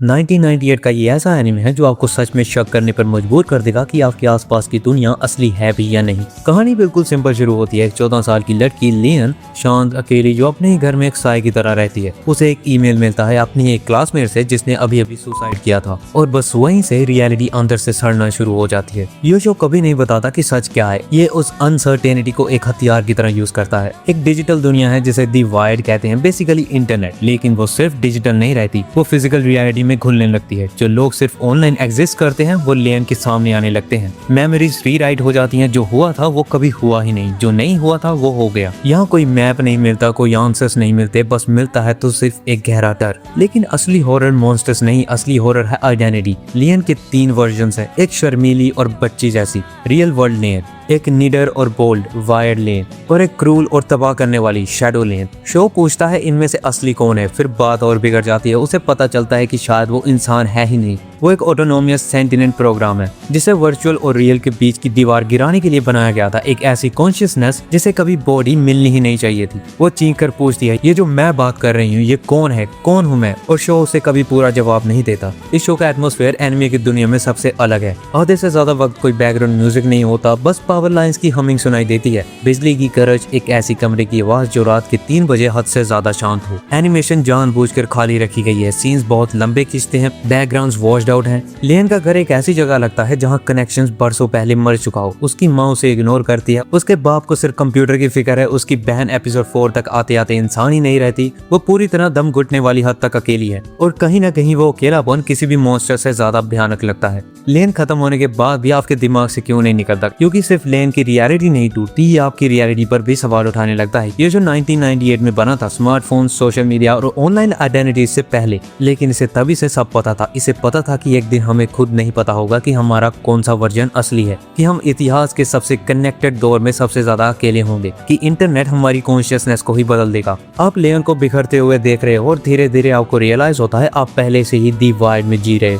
1998 का ये ऐसा एनिमे है जो आपको सच में शक करने पर मजबूर कर देगा कि आपके आसपास की दुनिया असली है भी या नहीं। कहानी बिल्कुल सिंपल शुरू होती है। एक 14 साल की लड़की लियन शांत अकेली जो अपने ही घर में एक साय की तरह रहती है। उसे एक ईमेल मिलता है अपनी एक क्लासमेट से जिसने अभी अभी सुसाइड किया था और बस वहीं से रियलिटी अंदर से सड़ना शुरू हो जाती है। ये शो कभी नहीं बताता कि सच क्या है। ये उस अनसर्टेनिटी को एक हथियार की तरह यूज करता है। एक डिजिटल दुनिया है जिसे दी वायर्ड कहते हैं, बेसिकली इंटरनेट, लेकिन वो सिर्फ डिजिटल नहीं रहती, वो फिजिकल रियलिटी में घुलने लगती है। जो लोग सिर्फ ऑनलाइन एग्जिस्ट करते हैं वो लियन के सामने आने लगते हैं। मेमोरीज रीराइट हो जाती हैं। जो हुआ था वो कभी हुआ ही नहीं, जो नहीं हुआ था वो हो गया। यहाँ कोई मैप नहीं मिलता, कोई आंसर्स नहीं मिलते, बस मिलता है तो सिर्फ एक गहरा डर। लेकिन असली हॉरर मॉन्स्टर्स नहीं, असली हॉरर है आइडेंटिटी। लियन के 3 वर्जन्स हैं, एक शर्मीली और बच्ची जैसी रियल वर्ल्ड लियन, एक निडर और बोल्ड वायर्ड लेन और एक क्रूल और तबाह करने वाली शैडो लेन। शो पूछता है इनमें से असली कौन है, फिर बात और बिगड़ जाती है। उसे पता चलता है कि शायद वो इंसान है ही नहीं, वो एक ऑटोनोमियस सेंटिनेंट प्रोग्राम है जिसे वर्चुअल और रियल के बीच की दीवार गिराने के लिए बनाया गया था। एक ऐसी कॉन्शियसनेस जिसे कभी बॉडी मिलनी ही नहीं चाहिए थी। वो चीख कर पूछती है, ये जो मैं बात कर रही हूँ ये कौन है, कौन हूँ मैं? और शो उसे कभी पूरा जवाब नहीं देता। इस शो का एटमॉस्फेयर एनिमे की दुनिया में सबसे अलग है। आधे से ज्यादा वक्त कोई बैकग्राउंड म्यूजिक नहीं होता, बस पावर लाइंस की हमिंग सुनाई देती है, बिजली की गरज, एक ऐसी कमरे की आवाज जो रात के 3 बजे हद से ज्यादा शांत हो। एनिमेशन जानबूझकर खाली रखी गई है, सीन्स बहुत लंबे खींचते हैं, बैकग्राउंड्स वॉश्ड आउट हैं। लियन का घर एक ऐसी जगह लगता है जहां कनेक्शंस बरसों पहले मर चुका हो। उसकी माँ उसे इग्नोर करती है, उसके बाप को सिर्फ कंप्यूटर की फिक्र है, उसकी बहन एपिसोड 4 तक आते आते इंसान ही नहीं रहती। वो पूरी तरह दम घुटने वाली हद तक अकेली है और कहीं ना कहीं वो अकेलापन किसी भी मॉन्स्टर से ज्यादा भयानक लगता है। लियन खत्म होने के बाद भी आपके दिमाग से क्यों नहीं निकलता? क्योंकि सिर्फ लियन की रियलिटी नहीं टूटती, ये आपकी रियलिटी पर भी सवाल उठाने लगता है। ये जो 1998 में बना था, स्मार्टफोन, सोशल मीडिया और ऑनलाइन आइडेंटिटी से पहले, लेकिन इसे तभी से सब पता था। इसे पता था कि एक दिन हमें खुद नहीं पता होगा कि हमारा कौन सा वर्जन असली है, कि हम इतिहास के सबसे कनेक्टेड दौर में सबसे ज्यादा अकेले होंगे, कि इंटरनेट हमारी कॉन्शियसनेस को ही बदल देगा। आप लियन को बिखरते हुए देख रहे हो और धीरे धीरे आपको रियलाइज होता है आप पहले से ही दी वाइल्ड में जी रहे।